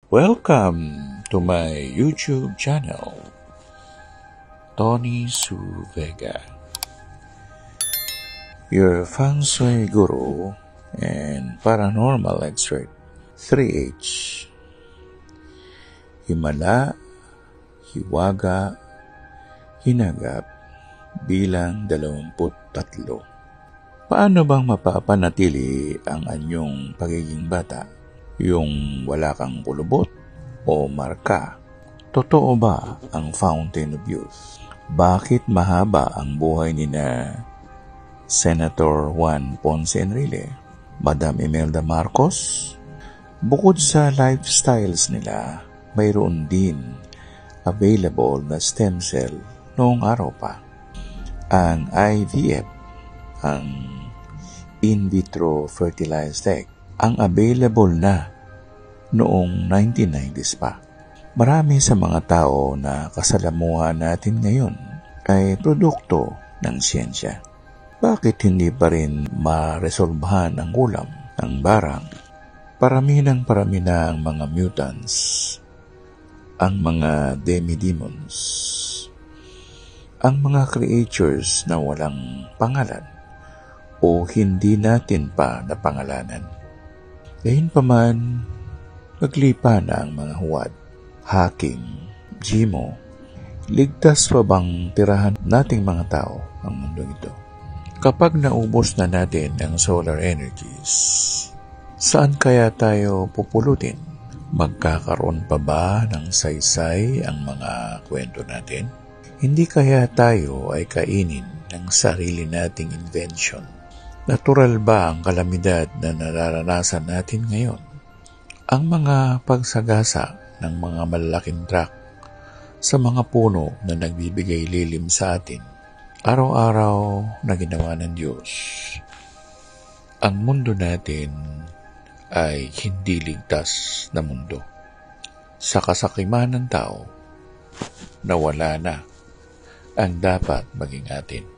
Welcome to my YouTube channel, Tony Su Vega, your feng shui guru and paranormal expert. 3H. Himala, hiwaga, hinagap bilang 23. Paano bang mapapanatili ang anyong pagiging bata? Yung wala kang kulubot o marka? Totoo ba ang Fountain of Youth? Bakit mahaba ang buhay ni na Senator Juan Ponce Enrile, Madam Imelda Marcos? Bukod sa lifestyles nila, mayroon din available na stem cell noong araw pa. Ang IVF, ang in vitro fertilized egg, ang available na noong 1990s pa. Marami sa mga tao na kasalamuhan natin ngayon ay produkto ng siyensya. Bakit hindi pa rin maresolbahan ang kulam ng barang? Parami na ang mga mutants, ang mga demi-demons, ang mga creatures na walang pangalan o hindi natin pa napangalanan. Gayunpaman, naglipa na ang mga huwad, hacking, GMO. Ligtas pa bang tirahan nating mga tao ang mundong ito? Kapag naubos na natin ang solar energies, saan kaya tayo pupulutin? Magkakaroon pa ba ng saysay ang mga kwento natin? Hindi kaya tayo ay kainin ng sarili nating invention? Natural ba ang kalamidad na nararanasan natin ngayon? Ang mga pagsagasa ng mga malalaking truck sa mga puno na nagbibigay lilim sa atin, araw-araw na ginawa ng Diyos. Ang mundo natin ay hindi ligtas na mundo. Sa kasakiman ng tao, nawala na ang dapat maging atin.